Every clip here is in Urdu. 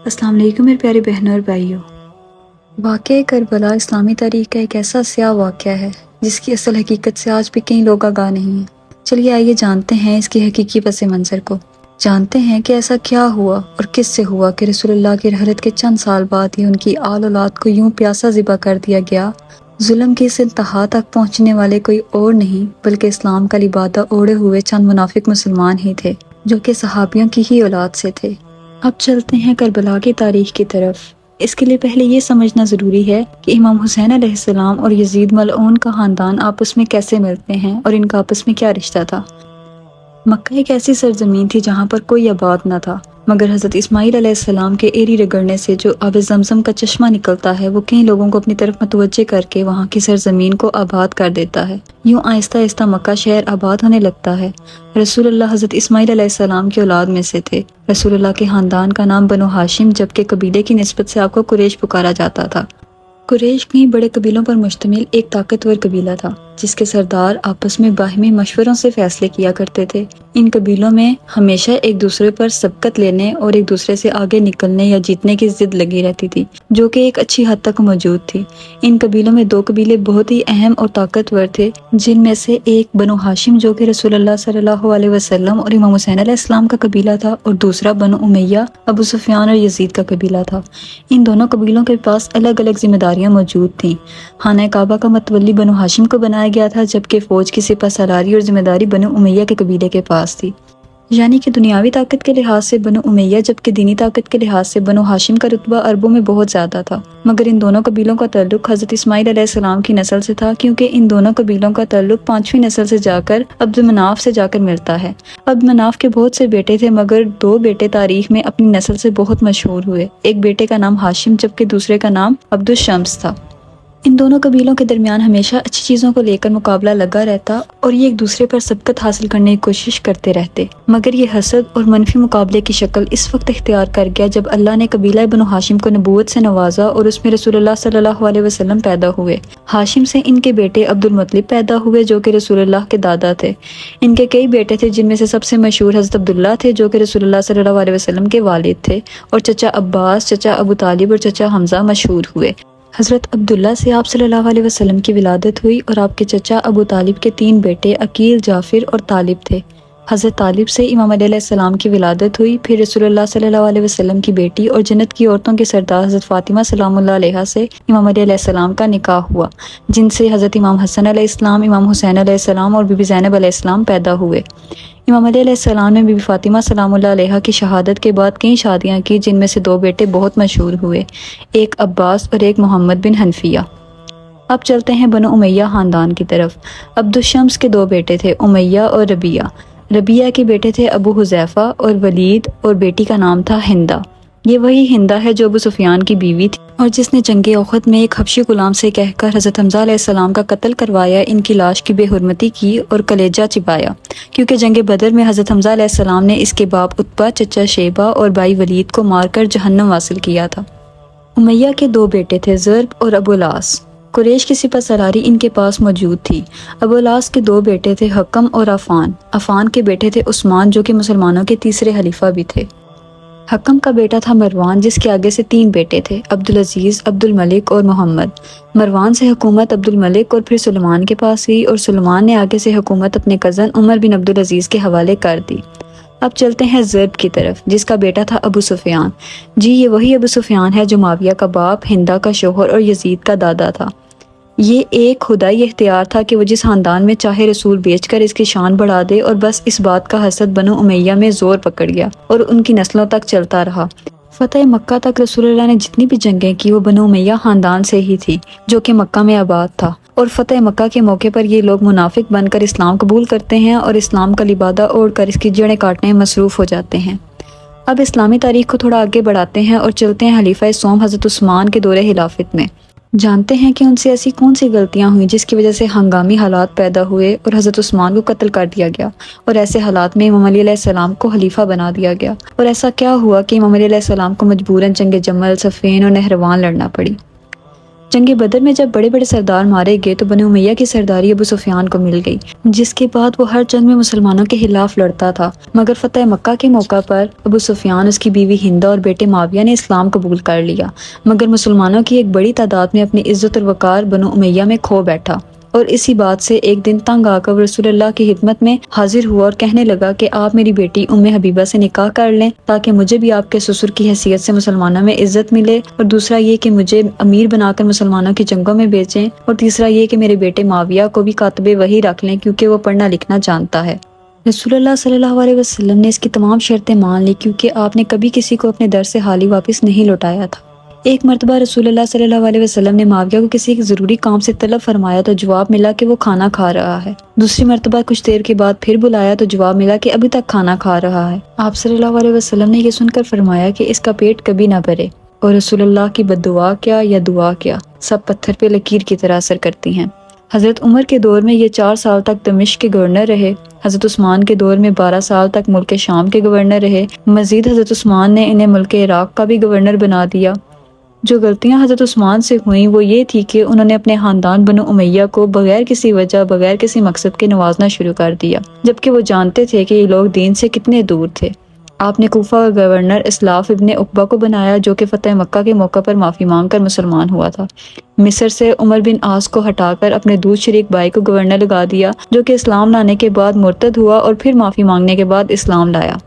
السلام علیکم میرے پیارے بہنوں اور بھائیوں۔ واقعہ کربلا اسلامی تاریخ کا ایک ایسا سیاہ واقعہ ہے جس کی اصل حقیقت سے آج بھی کئی لوگ آگاہ نہیں ہیں۔ چلیے آئیے جانتے ہیں اس کی حقیقی پس منظر کو، جانتے ہیں کہ ایسا کیا ہوا اور کس سے ہوا کہ رسول اللہ کی رحلت کے چند سال بعد ہی ان کی آل اولاد کو یوں پیاسا ذبح کر دیا گیا۔ ظلم کی اس انتہا تک پہنچنے والے کوئی اور نہیں بلکہ اسلام کا لبادہ اوڑھے ہوئے چند منافق مسلمان ہی تھے جو کہ صحابیوں کی ہی اولاد سے تھے۔ اب چلتے ہیں کربلا کی تاریخ کی طرف۔ اس کے لیے پہلے یہ سمجھنا ضروری ہے کہ امام حسین علیہ السلام اور یزید ملعون کا خاندان آپس میں کیسے ملتے ہیں اور ان کا آپس میں کیا رشتہ تھا۔ مکہ ایک ایسی سرزمین تھی جہاں پر کوئی آباد نہ تھا، مگر حضرت اسماعیل علیہ السلام کے ایری رگڑنے سے جو آب زمزم کا چشمہ نکلتا ہے وہ کئی لوگوں کو اپنی طرف متوجہ کر کے وہاں کی سرزمین کو آباد کر دیتا ہے۔ یوں آہستہ آہستہ مکہ شہر آباد ہونے لگتا ہے۔ رسول اللہ حضرت اسماعیل علیہ السلام کی اولاد میں سے تھے۔ رسول اللہ کے خاندان کا نام بنو ہاشم جبکہ قبیلے کی نسبت سے آپ کو قریش پکارا جاتا تھا۔ قریش کئی بڑے قبیلوں پر مشتمل ایک طاقتور قبیلہ تھا جس کے سردار آپس میں باہمی مشوروں سے فیصلے کیا کرتے تھے۔ ان قبیلوں میں ہمیشہ ایک دوسرے پر سبقت لینے اور ایک دوسرے سے آگے نکلنے یا جیتنے کی ضد لگی رہتی تھی جو کہ ایک اچھی حد تک موجود تھی۔ ان قبیلوں میں دو قبیلے بہت ہی اہم اور طاقتور تھے جن میں سے ایک بنو ہاشم جو کہ رسول اللہ صلی اللہ علیہ وسلم اور امام حسین علیہ السلام کا قبیلہ تھا، اور دوسرا بنو امیہ ابو سفیان اور یزید کا قبیلہ تھا۔ ان دونوں قبیلوں کے پاس الگ الگ ذمہ داریاں موجود تھیں۔ خانہ کعبہ کا متولی بنو ہاشم کو بنایا گیا تھا جبکہ فوج کی سپہ سالاری اور ذمہ داری بنو امیہ کے قبیلے کے پاس تھی۔ یعنی کہ دنیاوی طاقت کے لحاظ سے بنو امیہ جبکہ دینی طاقت کے لحاظ سے بنو ہاشم کا رتبہ عربوں میں بہت زیادہ تھا، مگر ان دونوں قبیلوں کا تعلق حضرت اسماعیل علیہ السلام کی نسل سے تھا کیونکہ ان دونوں قبیلوں کا تعلق پانچویں نسل سے جا کر عبد مناف سے جا کر ملتا ہے۔ عبد مناف کے بہت سے بیٹے تھے مگر دو بیٹے تاریخ میں اپنی نسل سے بہت مشہور ہوئے۔ ایک بیٹے کا نام ہاشم جبکہ دوسرے کا نام عبد الشمس تھا۔ ان دونوں قبیلوں کے درمیان ہمیشہ اچھی چیزوں کو لے کر مقابلہ لگا رہتا اور یہ ایک دوسرے پر سبقت حاصل کرنے کی کوشش کرتے رہتے، مگر یہ حسد اور منفی مقابلے کی شکل اس وقت اختیار کر گیا جب اللہ نے قبیلہ بنو ہاشم کو نبوت سے نوازا اور اس میں رسول اللہ صلی اللہ علیہ وسلم پیدا ہوئے۔ ہاشم سے ان کے بیٹے عبد المطلب پیدا ہوئے جو کہ رسول اللہ کے دادا تھے۔ ان کے کئی بیٹے تھے جن میں سے سب سے مشہور حضرت عبداللہ تھے جو کہ رسول اللہ صلی اللہ علیہ وسلم کے والد تھے، اور چچا عباس، چچا ابو طالب اور چچا حمزہ مشہور ہوئے۔ حضرت عبداللہ سے آپ صلی اللہ علیہ وسلم کی ولادت ہوئی اور آپ کے چچا ابو طالب کے تین بیٹے عقیل، جعفر اور طالب تھے۔ حضرت طالب سے امام علیہ السلام کی ولادت ہوئی، پھر رسول اللہ صلی اللہ علیہ وسلم کی بیٹی اور جنت کی عورتوں کے سردار حضرت فاطمہ سلام اللہ علیہا سے امام علیہ السلام کا نکاح ہوا جن سے حضرت امام حسن علیہ السلام، امام حسین علیہ السلام اور بی بی زینب علیہ السلام پیدا ہوئے۔ امام علیہ السلام نے بی بی فاطمہ سلام اللہ علیہا کی شہادت کے بعد کئی شادیاں کی جن میں سے دو بیٹے بہت مشہور ہوئے، ایک عباس اور ایک محمد بن حنفیہ۔ اب چلتے ہیں بنو امیہ خاندان کی طرف۔ عبد الشمس کے دو بیٹے تھے، امیہ اور ربیہ۔ ربیہ کے بیٹے تھے ابو حذیفہ اور ولید، اور بیٹی کا نام تھا ہندہ۔ یہ وہی ہندہ ہے جو ابو سفیان کی بیوی تھی اور جس نے جنگ احد میں ایک حبشی غلام سے کہہ کر حضرت حمزہ علیہ السلام کا قتل کروایا، ان کی لاش کی بے حرمتی کی اور کلیجہ چبایا، کیونکہ جنگ بدر میں حضرت حمزہ علیہ السلام نے اس کے باپ عتبہ، چچا شیبہ اور بھائی ولید کو مار کر جہنم واصل کیا تھا۔ امیہ کے دو بیٹے تھے، ضرب اور ابو الاس۔ قریش کی سپہ سالاری ان کے پاس موجود تھی۔ ابو الاس کے دو بیٹے تھے، حکم اور عفان۔ عفان کے بیٹے تھے عثمان جو کہ مسلمانوں کے تیسرے خلیفہ بھی تھے۔ حکم کا بیٹا تھا مروان جس کے آگے سے تین بیٹے تھے، عبدالعزیز، عبد الملک اور محمد۔ مروان سے حکومت عبد الملک اور پھر سلمان کے پاس ہوئی، اور سلمان نے آگے سے حکومت اپنے کزن عمر بن عبدالعزیز کے حوالے کر دی۔ اب چلتے ہیں ضرب کی طرف جس کا بیٹا تھا ابو سفیان۔ جی یہ وہی ابو سفیان ہے جو معاویہ کا باپ، ہندہ کا شوہر اور یزید کا دادا تھا۔ یہ ایک خدائی اختیار تھا کہ وہ جس خاندان میں چاہے رسول بیچ کر اس کی شان بڑھا دے، اور بس اس بات کا حسد بنو امیہ میں زور پکڑ گیا اور ان کی نسلوں تک چلتا رہا۔ فتح مکہ تک رسول اللہ نے جتنی بھی جنگیں کی وہ بنو امیہ خاندان سے ہی تھی جو کہ مکہ میں آباد تھا، اور فتح مکہ کے موقع پر یہ لوگ منافق بن کر اسلام قبول کرتے ہیں اور اسلام کا لبادہ اوڑھ کر اس کی جڑیں کاٹنے میں مصروف ہو جاتے ہیں۔ اب اسلامی تاریخ کو تھوڑا آگے بڑھاتے ہیں اور چلتے ہیں خلیفہ سوم حضرت عثمان کے دور خلافت میں۔ جانتے ہیں کہ ان سے ایسی کون سی غلطیاں ہوئیں جس کی وجہ سے ہنگامی حالات پیدا ہوئے اور حضرت عثمان کو قتل کر دیا گیا، اور ایسے حالات میں امام علی علیہ السلام کو خلیفہ بنا دیا گیا، اور ایسا کیا ہوا کہ امام علی علیہ السلام کو مجبوراً جنگ جمل، صفین اور نہروان لڑنا پڑی۔ جنگ بدر میں جب بڑے بڑے سردار مارے گئے تو بنو امیہ کی سرداری ابو سفیان کو مل گئی، جس کے بعد وہ ہر جنگ میں مسلمانوں کے خلاف لڑتا تھا، مگر فتح مکہ کے موقع پر ابو سفیان، اس کی بیوی ہندہ اور بیٹے معاویہ نے اسلام قبول کر لیا، مگر مسلمانوں کی ایک بڑی تعداد میں اپنی عزت اور وقار بنو امیہ میں کھو بیٹھا، اور اسی بات سے ایک دن تنگ آ کر رسول اللہ کی خدمت میں حاضر ہوا اور کہنے لگا کہ آپ میری بیٹی ام حبیبہ سے نکاح کر لیں تاکہ مجھے بھی آپ کے سسر کی حیثیت سے مسلمانوں میں عزت ملے، اور دوسرا یہ کہ مجھے امیر بنا کر مسلمانوں کی جنگوں میں بھیجیں، اور تیسرا یہ کہ میرے بیٹے معاویہ کو بھی کاتب وحی رکھ لیں کیونکہ وہ پڑھنا لکھنا جانتا ہے۔ رسول اللہ صلی اللہ علیہ وسلم نے اس کی تمام شرطیں مان لی کیونکہ آپ نے کبھی کسی کو اپنے در سے خالی واپس نہیں لوٹایا تھا۔ ایک مرتبہ رسول اللہ صلی اللہ علیہ وسلم نے معاویہ کو کسی ایک ضروری کام سے طلب فرمایا تو جواب ملا کہ وہ کھانا کھا رہا ہے۔ دوسری مرتبہ کچھ دیر کے بعد پھر بلایا تو جواب ملا کہ ابھی تک کھانا کھا رہا ہے۔ آپ صلی اللہ علیہ وسلم نے یہ سن کر فرمایا کہ اس کا پیٹ کبھی نہ بھرے، اور رسول اللہ کی بد دعا کیا یا دعا کیا، سب پتھر پہ لکیر کی طرح اثر کرتی ہیں۔ حضرت عمر کے دور میں یہ 4 سال تک دمشق کے گورنر رہے، حضرت عثمان کے دور میں 12 سال تک ملک شام کے گورنر رہے، مزید حضرت عثمان نے انہیں ملک عراق کا بھی گورنر بنا دیا۔ جو غلطیاں حضرت عثمان سے ہوئیں وہ یہ تھی کہ انہوں نے اپنے خاندان بنو امیہ کو بغیر کسی وجہ، بغیر کسی مقصد کے نوازنا شروع کر دیا، جبکہ وہ جانتے تھے کہ یہ لوگ دین سے کتنے دور تھے۔ آپ نے کوفہ کا گورنر اسلاف ابن عقبہ کو بنایا جو کہ فتح مکہ کے موقع پر معافی مانگ کر مسلمان ہوا تھا۔ مصر سے عمر بن عاص کو ہٹا کر اپنے دودھ شریک بھائی کو گورنر لگا دیا جو کہ اسلام لانے کے بعد مرتد ہوا اور پھر معافی مانگنے کے بعد اسلام لایا۔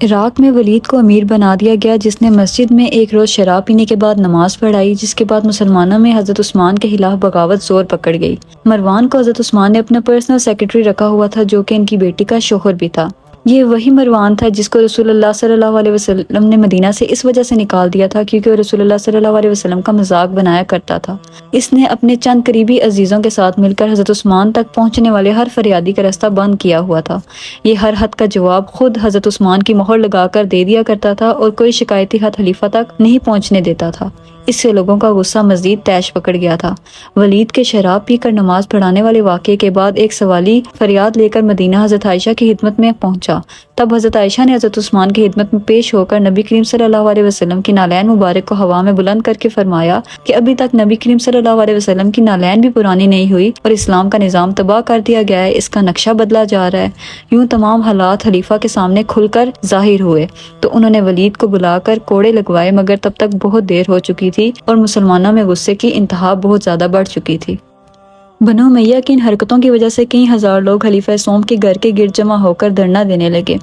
عراق میں ولید کو امیر بنا دیا گیا جس نے مسجد میں ایک روز شراب پینے کے بعد نماز پڑھائی، جس کے بعد مسلمانوں میں حضرت عثمان کے خلاف بغاوت زور پکڑ گئی۔ مروان کو حضرت عثمان نے اپنا پرسنل سیکرٹری رکھا ہوا تھا جو کہ ان کی بیٹی کا شوہر بھی تھا۔ یہ وہی مروان تھا جس کو رسول اللہ صلی اللہ علیہ وسلم نے مدینہ سے اس وجہ سے نکال دیا تھا کیونکہ وہ رسول اللہ صلی اللہ علیہ وسلم کا مذاق بنایا کرتا تھا۔ اس نے اپنے چند قریبی عزیزوں کے ساتھ مل کر حضرت عثمان تک پہنچنے والے ہر فریادی کا راستہ بند کیا ہوا تھا۔ یہ ہر خط کا جواب خود حضرت عثمان کی مہر لگا کر دے دیا کرتا تھا اور کوئی شکایتی خط خلیفہ تک نہیں پہنچنے دیتا تھا۔ اس سے لوگوں کا غصہ مزید تیش پکڑ گیا تھا۔ ولید کے شراب پی کر نماز پڑھانے والے واقعے کے بعد ایک سوالی فریاد لے کر مدینہ حضرت عائشہ کی خدمت میں پہنچا۔ تب حضرت عائشہ نے حضرت عثمان کی خدمت میں پیش ہو کر نبی کریم صلی اللہ علیہ وسلم کی نالین مبارک کو ہوا میں بلند کر کے فرمایا کہ ابھی تک نبی کریم صلی اللہ علیہ وسلم کی نالین بھی پرانی نہیں ہوئی اور اسلام کا نظام تباہ کر دیا گیا ہے، اس کا نقشہ بدلا جا رہا ہے۔ یوں تمام حالات خلیفہ کے سامنے کھل کر ظاہر ہوئے تو انہوں نے ولید کو بلا کر کوڑے لگوائے، مگر تب تک بہت دیر ہو چکی تھی اور مسلمانوں میں غصے کی انتہا بہت زیادہ بڑھ چکی تھی۔ بنو امیہ کی ان حرکتوں کی وجہ سے کئی ہزار لوگ خلیفہ سوم کے گھر کے گرد جمع ہو کر دھرنا دینے لگے۔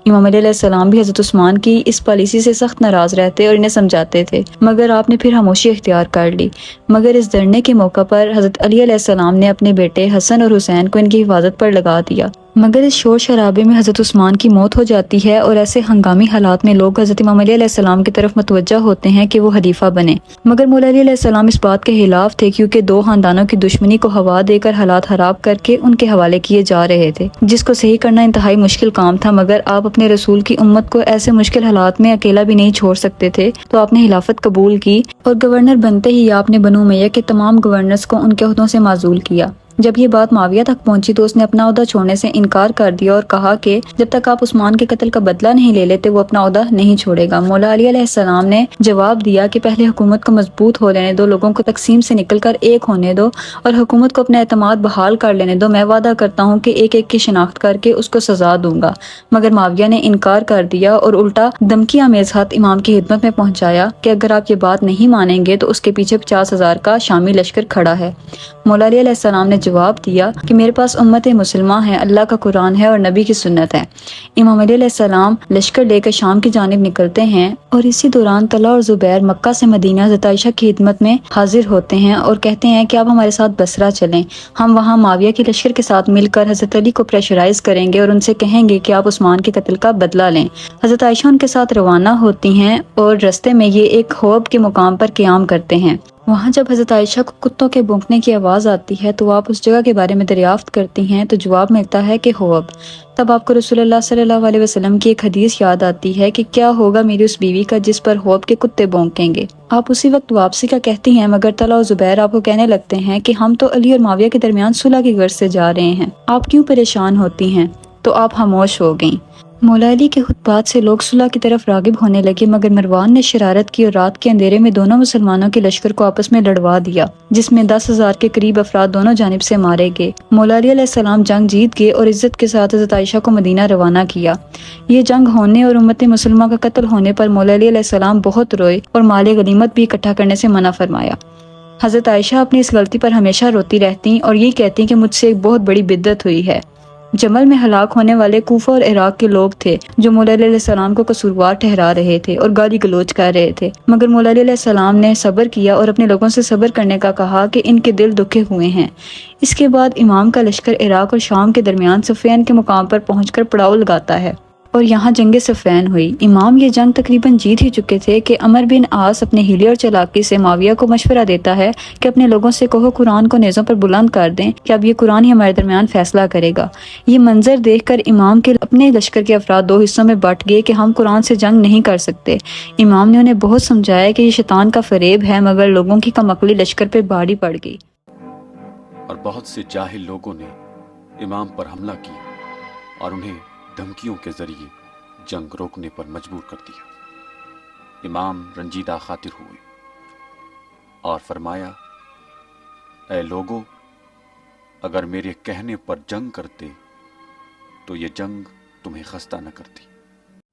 امام علیہ السلام بھی حضرت عثمان کی اس پالیسی سے سخت ناراض رہتے اور انہیں سمجھاتے تھے، مگر آپ نے پھر خاموشی اختیار کر لی۔ مگر اس دھرنے کے موقع پر حضرت علی علیہ السلام نے اپنے بیٹے حسن اور حسین کو ان کی حفاظت پر لگا دیا، مگر اس شور شرابے میں حضرت عثمان کی موت ہو جاتی ہے اور ایسے ہنگامی حالات میں لوگ حضرت امام علی علیہ السلام کی طرف متوجہ ہوتے ہیں کہ وہ خلیفہ بنے، مگر مولا علی علیہ السلام اس بات کے خلاف تھے کیونکہ دو خاندانوں کی دشمنی کو ہوا دے کر حالات خراب کر کے ان کے حوالے کیے جا رہے تھے، جس کو صحیح کرنا انتہائی مشکل کام تھا، مگر آپ اپنے رسول کی امت کو ایسے مشکل حالات میں اکیلا بھی نہیں چھوڑ سکتے تھے، تو آپ نے خلافت قبول کی اور گورنر بنتے ہی آپ نے بنو امیہ کے تمام گورنرز کو ان کے عہدوں سے معزول کیا۔ جب یہ بات معاویہ تک پہنچی تو اس نے اپنا عہدہ چھوڑنے سے انکار کر دیا اور کہا کہ جب تک آپ عثمان کے قتل کا بدلہ نہیں لے لیتے وہ اپنا عہدہ نہیں چھوڑے گا۔ مولا علی علیہ السلام نے جواب دیا کہ پہلے حکومت کو مضبوط ہو لینے دو، لوگوں کو تقسیم سے نکل کر ایک ہونے دو اور حکومت کو اپنا اعتماد بحال کر لینے دو، میں وعدہ کرتا ہوں کہ ایک ایک کی شناخت کر کے اس کو سزا دوں گا۔ مگر معاویہ نے انکار کر دیا اور الٹا دھمکی آمیز خط امام کی خدمت میں پہنچایا کہ اگر آپ یہ بات نہیں مانیں گے تو اس کے پیچھے 50,000 کا شامی لشکر کھڑا ہے۔ مولا علی علیہ السلام نے جواب دیا کہ میرے پاس امت مسلمہ ہے، اللہ کا قرآن ہے اور نبی کی سنت ہے۔ امام علیہ السلام لشکر لے کر شام کی جانب نکلتے ہیں اور اسی دوران طلحہ اور زبیر مکہ سے مدینہ حضرت عائشہ کی خدمت میں حاضر ہوتے ہیں اور کہتے ہیں کہ آپ ہمارے ساتھ بصرہ چلیں، ہم وہاں معاویہ کے لشکر کے ساتھ مل کر حضرت علی کو پریشرائز کریں گے اور ان سے کہیں گے کہ آپ عثمان کے قتل کا بدلہ لیں۔ حضرت عائشہ ان کے ساتھ روانہ ہوتی ہیں اور رستے میں یہ ایک حوض کے مقام پر قیام کرتے ہیں۔ وہاں جب حضرت عائشہ کو کتوں کے بھونکنے کی آواز آتی ہے تو آپ اس جگہ کے بارے میں دریافت کرتی ہیں تو جواب ملتا ہے کہ حوض۔ تب آپ کو رسول اللہ صلی اللہ علیہ وسلم کی ایک حدیث یاد آتی ہے کہ کیا ہوگا میری اس بیوی کا جس پر حوض کے کتے بھونکیں گے۔ آپ اسی وقت واپسی کا کہتی ہیں، مگر طلحہ اور زبیر آپ کو کہنے لگتے ہیں کہ ہم تو علی اور معاویہ کے درمیان صلح کی غرض سے جا رہے ہیں، آپ کیوں پریشان ہوتی ہیں؟ تو آپ خاموش ہو گئیں۔ مولا علی کے خطبات سے لوگ صلح کی طرف راغب ہونے لگے، مگر مروان نے شرارت کی اور رات کے اندھیرے میں دونوں مسلمانوں کے لشکر کو آپس میں لڑوا دیا، جس میں 10,000 کے قریب افراد دونوں جانب سے مارے گئے۔ مولا علی علیہ السلام جنگ جیت گئے اور عزت کے ساتھ حضرت عائشہ کو مدینہ روانہ کیا۔ یہ جنگ ہونے اور امت مسلمہ کا قتل ہونے پر مولا علی علیہ السلام بہت روئے اور مال غنیمت بھی اکٹھا کرنے سے منع فرمایا۔ حضرت عائشہ اپنی اس غلطی پر ہمیشہ روتی رہتی اور یہ کہتی کہ مجھ سے ایک بہت بڑی بدعت ہوئی ہے۔ جمل میں ہلاک ہونے والے کوفہ اور عراق کے لوگ تھے جو مولا علی علیہ السلام کو قصوروار ٹھہرا رہے تھے اور گالی گلوچ کر رہے تھے، مگر مولا علی علیہ السلام نے صبر کیا اور اپنے لوگوں سے صبر کرنے کا کہا کہ ان کے دل دکھے ہوئے ہیں۔ اس کے بعد امام کا لشکر عراق اور شام کے درمیان صفین کے مقام پر پہنچ کر پڑاؤ لگاتا ہے اور یہاں جنگ صفین ہوئی۔ امام یہ جنگ تقریباً جیت ہی چکے تھے کہ عمر بن عاص اپنے ہیلے اور چلاکی سے معاویہ کو مشورہ دیتا ہے کہ اپنے لوگوں سے کہو قرآن کو نیزوں پر بلند کر دیں کہ اب یہ قرآن ہی ہمارے درمیان فیصلہ کرے گا۔ یہ منظر دیکھ کر امام کے اپنے لشکر کے افراد دو حصوں میں بٹ گئے کہ ہم قرآن سے جنگ نہیں کر سکتے۔ امام نے انہیں بہت سمجھایا کہ یہ شیطان کا فریب ہے، مگر لوگوں کی کم عقلی لشکر پہ بھاری پڑ گئی اور بہت سے جاہل لوگوں نے امام پر حملہ کیا اور انہیں دھمکیوں کے ذریعے جنگ روکنے پر مجبور کر دیا۔ امام رنجیدہ خاطر ہوئے اور فرمایا، اے لوگو، اگر میرے کہنے پر جنگ کرتے تو یہ جنگ تمہیں خستہ نہ کرتی۔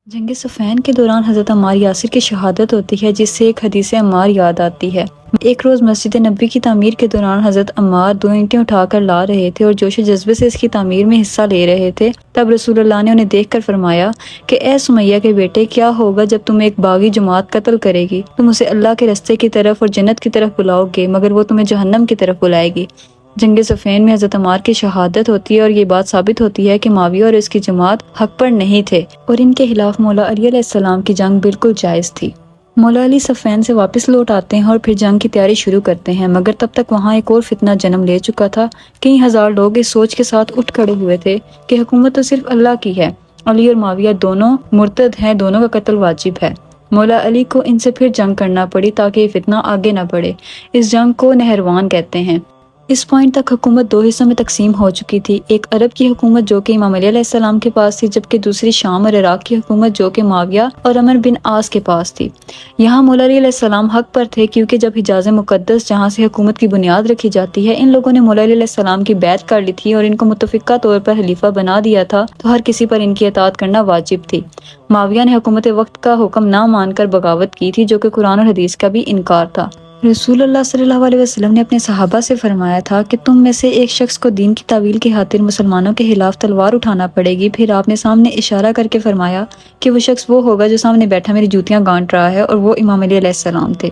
جنگ صفین کے دوران حضرت عمار یاسر کی شہادت ہوتی ہے، جس سے ایک حدیث عمار یاد آتی ہے۔ ایک روز مسجد نبوی کی تعمیر کے دوران حضرت عمار 2 اینٹیں اٹھا کر لا رہے تھے اور جوش و جذبے سے اس کی تعمیر میں حصہ لے رہے تھے۔ تب رسول اللہ نے انہیں دیکھ کر فرمایا کہ اے سمیہ کے بیٹے، کیا ہوگا جب تمہیں ایک باغی جماعت قتل کرے گی؟ تم اسے اللہ کے رستے کی طرف اور جنت کی طرف بلاؤ گے، مگر وہ تمہیں جہنم کی طرف بلائے گی۔ جنگ صفین میں حضرت عمار کی شہادت ہوتی ہے اور یہ بات ثابت ہوتی ہے کہ معاویہ اور اس کی جماعت حق پر نہیں تھے اور ان کے خلاف مولا علی علیہ السلام کی جنگ بالکل جائز تھی۔ مولا علی صفین سے واپس لوٹ آتے ہیں اور پھر جنگ کی تیاری شروع کرتے ہیں، مگر تب تک وہاں ایک اور فتنہ جنم لے چکا تھا۔ کئی ہزار لوگ اس سوچ کے ساتھ اٹھ کھڑے ہوئے تھے کہ حکومت تو صرف اللہ کی ہے، علی اور معاویہ دونوں مرتد ہیں، دونوں کا قتل واجب ہے۔ مولا علی کو ان سے پھر جنگ کرنا پڑی تاکہ یہ فتنہ آگے نہ بڑھے۔ اس جنگ کو نہروان کہتے ہیں۔ اس پوائنٹ تک حکومت 2 حصوں میں تقسیم ہو چکی تھی، ایک عرب کی حکومت جو کہ امام علی علیہ السلام کے پاس تھی، جبکہ دوسری شام اور عراق کی حکومت جو کہ معاویہ اور عمر بن عاص کے پاس تھی۔ یہاں مولا علی علیہ السلام حق پر تھے، کیونکہ جب حجاز مقدس جہاں سے حکومت کی بنیاد رکھی جاتی ہے، ان لوگوں نے مولا علی علیہ السلام کی بیعت کر لی تھی اور ان کو متفقہ طور پر خلیفہ بنا دیا تھا، تو ہر کسی پر ان کی اطاعت کرنا واجب تھی۔ معاویہ نے حکومت وقت کا حکم نہ مان کر بغاوت کی تھی، جو کہ قرآن اور حدیث کا بھی انکار تھا۔ رسول اللہ صلی اللہ علیہ وسلم نے اپنے صحابہ سے فرمایا تھا کہ تم میں سے ایک شخص کو دین کی تعویل کی خاطر مسلمانوں کے خلاف تلوار اٹھانا پڑے گی۔ پھر آپ نے سامنے اشارہ کر کے فرمایا کہ وہ شخص وہ ہوگا جو سامنے بیٹھا میری جوتیاں گانٹ رہا ہے، اور وہ امام علی علیہ السلام تھے۔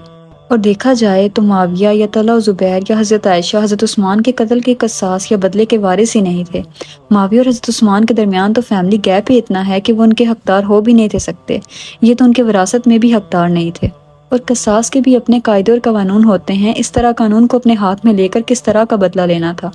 اور دیکھا جائے تو معاویہ یا طلحہ و زبیر یا حضرت عائشہ حضرت عثمان کے قتل کے قصاص یا بدلے کے وارث ہی نہیں تھے۔ معاویہ اور حضرت عثمان کے درمیان تو فیملی گیپ ہی اتنا ہے کہ وہ ان کے حقدار ہو بھی نہیں تھے سکتے، یہ تو ان کے وراثت میں بھی حقدار نہیں تھے۔ اور قصاص کے بھی اپنے قاعدے اور قانون ہوتے ہیں، اس طرح قانون کو اپنے ہاتھ میں لے کر کس طرح کا بدلہ لینا تھا۔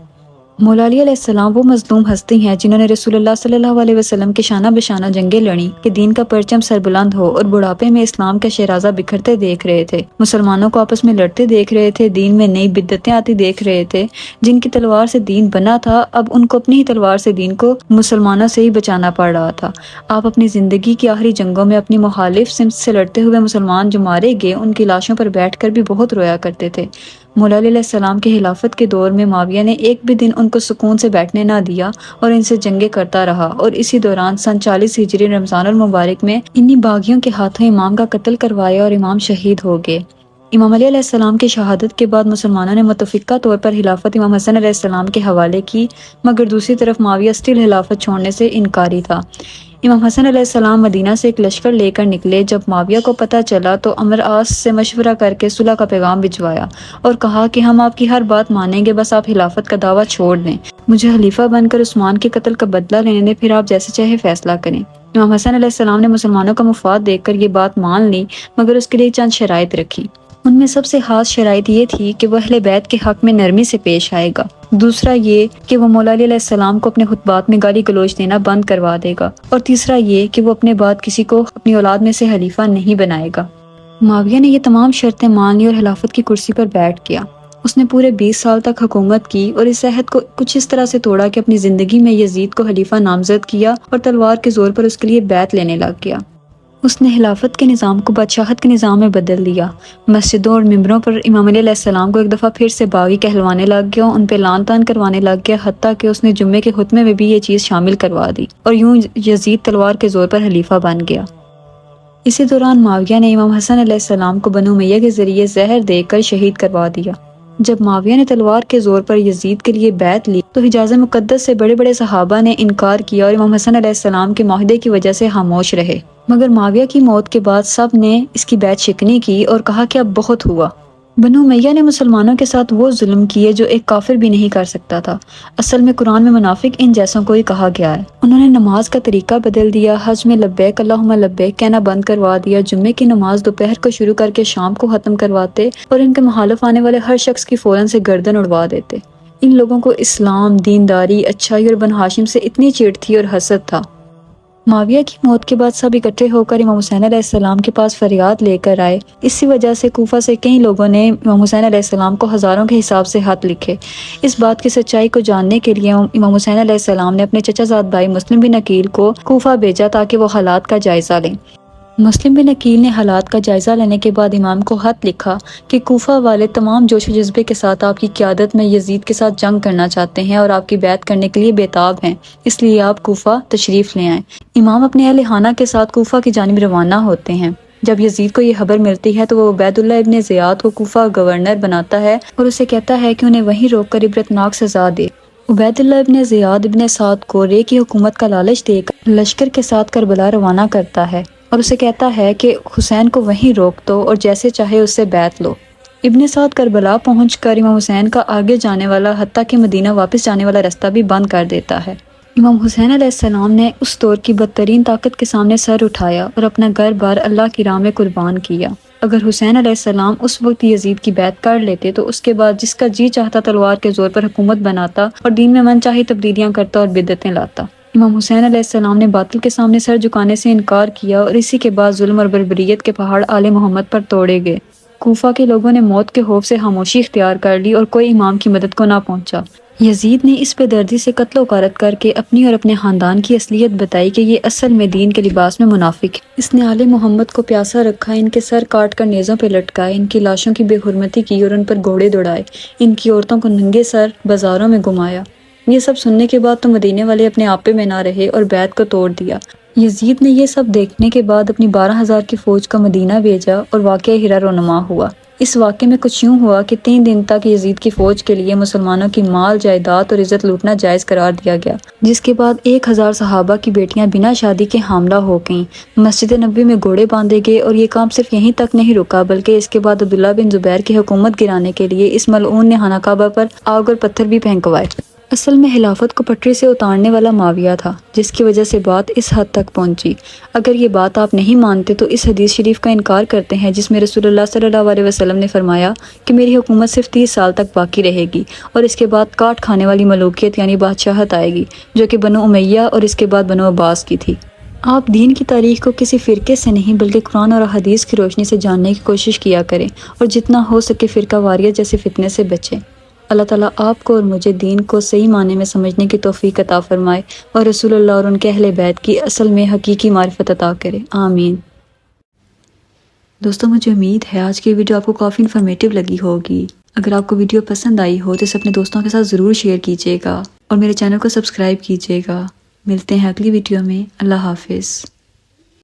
مولا علی علیہ السلام وہ مظلوم ہستی ہیں جنہوں نے رسول اللہ صلی اللہ علیہ وسلم کے شانہ بشانہ جنگیں لڑیں کہ دین کا پرچم سربلند ہو، اور بڑھاپے میں اسلام کا شیرازہ بکھرتے دیکھ رہے تھے، مسلمانوں کو آپس میں لڑتے دیکھ رہے تھے، دین میں نئی بدعتیں آتی دیکھ رہے تھے۔ جن کی تلوار سے دین بنا تھا، اب ان کو اپنی ہی تلوار سے دین کو مسلمانوں سے ہی بچانا پڑ رہا تھا۔ آپ اپنی زندگی کی آخری جنگوں میں اپنی مخالف سمت سے لڑتے ہوئے مسلمان جو مارے گئے، ان کی لاشوں پر بیٹھ کر بھی بہت رویا کرتے تھے۔ مولا علی علیہ السلام کے خلافت کے دور میں معاویہ نے ایک بھی دن ان کو سکون سے بیٹھنے نہ دیا اور ان سے جنگیں کرتا رہا، اور اسی دوران سن 40 ہجری رمضان المبارک میں انہی باغیوں کے ہاتھوں امام کا قتل کروایا اور امام شہید ہو گئے۔ امام علی علیہ السلام کی شہادت کے بعد مسلمانوں نے متفقہ طور پر خلافت امام حسن علیہ السلام کے حوالے کی، مگر دوسری طرف معاویہ اسٹل خلافت چھوڑنے سے انکاری تھا۔ امام حسن علیہ السلام مدینہ سے ایک لشکر لے کر نکلے۔ جب معاویہ کو پتہ چلا تو عمر عاص سے مشورہ کر کے صلح کا پیغام بھجوایا اور کہا کہ ہم آپ کی ہر بات مانیں گے، بس آپ خلافت کا دعویٰ چھوڑ دیں، مجھے خلیفہ بن کر عثمان کے قتل کا بدلہ لینے دیں، پھر آپ جیسے چاہے فیصلہ کریں۔ امام حسن علیہ السلام نے مسلمانوں کا مفاد دیکھ کر یہ بات مان لی، مگر اس کے لیے چند شرائط رکھی۔ ان میں سب سے خاص شرائط یہ تھی کہ وہ اہل بیت کے حق میں نرمی سے پیش آئے گا، دوسرا یہ کہ وہ مولا علی علیہ السلام کو اپنے خطبات میں گالی گلوچ دینا بند کروا دے گا، اور تیسرا یہ کہ وہ اپنے بعد کسی کو اپنی اولاد میں سے خلیفہ نہیں بنائے گا۔ معاویہ نے یہ تمام شرطیں مان لی اور خلافت کی کرسی پر بیٹھ گیا۔ اس نے پورے 20 سال تک حکومت کی اور اس عہد کو کچھ اس طرح سے توڑا کہ اپنی زندگی میں یزید کو خلیفہ نامزد کیا اور تلوار کے زور پر اس کے لیے بیعت لینے لگ گیا۔ اس نے خلافت کے نظام کو بادشاہت کے نظام میں بدل دیا۔ مسجدوں اور ممبروں پر امام علیہ السلام کو ایک دفعہ پھر سے باغی کہلوانے لگ گیا، ان پہ لعن طعن کروانے لگ گیا، حتیٰ کہ اس نے جمعے کے خطبے میں بھی یہ چیز شامل کروا دی، اور یوں یزید تلوار کے زور پر خلیفہ بن گیا۔ اسی دوران معاویہ نے امام حسن علیہ السلام کو بنو امیہ کے ذریعے زہر دے کر شہید کروا دیا۔ جب معاویہ نے تلوار کے زور پر یزید کے لیے بیعت لی تو حجاز مقدس سے بڑے بڑے صحابہ نے انکار کیا اور امام حسن علیہ السلام کے معاہدے کی وجہ سے خاموش رہے، مگر معاویہ کی موت کے بعد سب نے اس کی بیعت شکنی کی اور کہا کہ اب بہت ہوا۔ بنو امیہ نے مسلمانوں کے ساتھ وہ ظلم کیے جو ایک کافر بھی نہیں کر سکتا تھا۔ اصل میں قرآن میں منافق ان جیسوں کو ہی کہا گیا ہے۔ انہوں نے نماز کا طریقہ بدل دیا، حج میں لبیک اللہم لبیک کہنا بند کروا دیا، جمعے کی نماز دوپہر کو شروع کر کے شام کو ختم کرواتے اور ان کے مخالف آنے والے ہر شخص کی فوراً سے گردن اڑوا دیتے۔ ان لوگوں کو اسلام، دینداری، اچھائی اور بنو ہاشم سے اتنی چڑ تھی اور حسد تھا۔ معاویہ کی موت کے بعد سب اکٹھے ہو کر امام حسین علیہ السلام کے پاس فریاد لے کر آئے۔ اسی وجہ سے کوفہ سے کئی لوگوں نے امام حسین علیہ السلام کو ہزاروں کے حساب سے خط لکھے۔ اس بات کی سچائی کو جاننے کے لیے امام حسین علیہ السلام نے اپنے چچا زاد بھائی مسلم بن عقیل کو کوفہ بھیجا تاکہ وہ حالات کا جائزہ لیں۔ مسلم بن عقیل نے حالات کا جائزہ لینے کے بعد امام کو خط لکھا کہ کوفہ والے تمام جوش و جذبے کے ساتھ آپ کی قیادت میں یزید کے ساتھ جنگ کرنا چاہتے ہیں اور آپ کی بیعت کرنے کے لیے بےتاب ہیں، اس لیے آپ کوفہ تشریف لے آئیں۔ امام اپنے اہل خانہ کے ساتھ کوفہ کی جانب روانہ ہوتے ہیں۔ جب یزید کو یہ خبر ملتی ہے تو وہ عبید اللہ ابن زیاد کو کوفہ گورنر بناتا ہے اور اسے کہتا ہے کہ انہیں وہیں روک کر عبرتناک سزا دے۔ عبید اللہ ابن زیاد ابن سعد کو رے کی حکومت کا لالچ دے کر لشکر کے ساتھ کربلا روانہ کرتا ہے اور اسے کہتا ہے کہ حسین کو وہیں روک دو اور جیسے چاہے اس سے بیعت لو۔ ابن سعد کربلا پہنچ کر امام حسین کا آگے جانے والا حتیٰ کہ مدینہ واپس جانے والا راستہ بھی بند کر دیتا ہے۔ امام حسین علیہ السلام نے اس دور کی بدترین طاقت کے سامنے سر اٹھایا اور اپنا گھر بار اللہ کی راہ میں قربان کیا۔ اگر حسین علیہ السلام اس وقت یزید کی بیعت کر لیتے تو اس کے بعد جس کا جی چاہتا تلوار کے زور پر حکومت بناتا اور دین میں من چاہی تبدیلیاں کرتا اور بدعتیں لاتا۔ امام حسین علیہ السلام نے باطل کے سامنے سر جھکانے سے انکار کیا اور اسی کے بعد ظلم اور بربریت کے پہاڑ آل محمد پر توڑے گئے۔ کوفہ کے لوگوں نے موت کے خوف سے خاموشی اختیار کر لی اور کوئی امام کی مدد کو نہ پہنچا۔ یزید نے اس بے دردی سے قتل و غارت کر کے اپنی اور اپنے خاندان کی اصلیت بتائی کہ یہ اصل میں دین کے لباس میں منافق ہے۔ اس نے آل محمد کو پیاسا رکھا، ان کے سر کاٹ کر نیزوں پہ لٹکائے، ان کی لاشوں کی بے حرمتی کی اور ان پر گھوڑے دوڑائے، ان کی عورتوں کو ننگے سر بازاروں میں گھمایا۔ یہ سب سننے کے بعد تو مدینے والے اپنے آپے میں نہ رہے اور بیعت کو توڑ دیا۔ یزید نے یہ سب دیکھنے کے بعد اپنی 12,000 کی فوج کا مدینہ بھیجا اور واقعہ ہرا رونما ہوا۔ اس واقعے میں کچھ یوں ہوا کہ 3 دن تک یزید کی فوج کے لیے مسلمانوں کی مال، جائیداد اور عزت لوٹنا جائز قرار دیا گیا، جس کے بعد 1000 صحابہ کی بیٹیاں بنا شادی کے حاملہ ہو گئیں، مسجد نبوی میں گھوڑے باندھے گئے، اور یہ کام صرف یہیں تک نہیں رکا بلکہ اس کے بعد عبداللہ بن زبیر کی حکومت گرانے کے لیے اس ملعون نے خانہ کعبہ پر آگ اور پتھر بھی پھینکوائے۔ اصل میں خلافت کو پٹری سے اتارنے والا معاویہ تھا، جس کی وجہ سے بات اس حد تک پہنچی۔ اگر یہ بات آپ نہیں مانتے تو اس حدیث شریف کا انکار کرتے ہیں جس میں رسول اللہ صلی اللہ علیہ وسلم نے فرمایا کہ میری حکومت صرف 30 سال تک باقی رہے گی اور اس کے بعد کاٹ کھانے والی ملوکیت یعنی بادشاہت آئے گی، جو کہ بنو امیہ اور اس کے بعد بنو عباس کی تھی۔ آپ دین کی تاریخ کو کسی فرقے سے نہیں بلکہ قرآن اور حدیث کی روشنی سے جاننے کی کوشش کیا کریں اور جتنا ہو سکے فرقہ واریت جیسے فتنے سے بچیں۔ اللہ تعالیٰ آپ کو اور مجھے دین کو صحیح معنی میں سمجھنے کی توفیق عطا فرمائے اور رسول اللہ اور ان کے اہل بیت کی اصل میں حقیقی معرفت عطا کرے، آمین۔ دوستوں، مجھے امید ہے آج کی ویڈیو آپ کو کافی انفارمیٹیو لگی ہوگی۔ اگر آپ کو ویڈیو پسند آئی ہو تو اسے اپنے دوستوں کے ساتھ ضرور شیئر کیجیے گا اور میرے چینل کو سبسکرائب کیجیے گا۔ ملتے ہیں اگلی ویڈیو میں۔ اللہ حافظ۔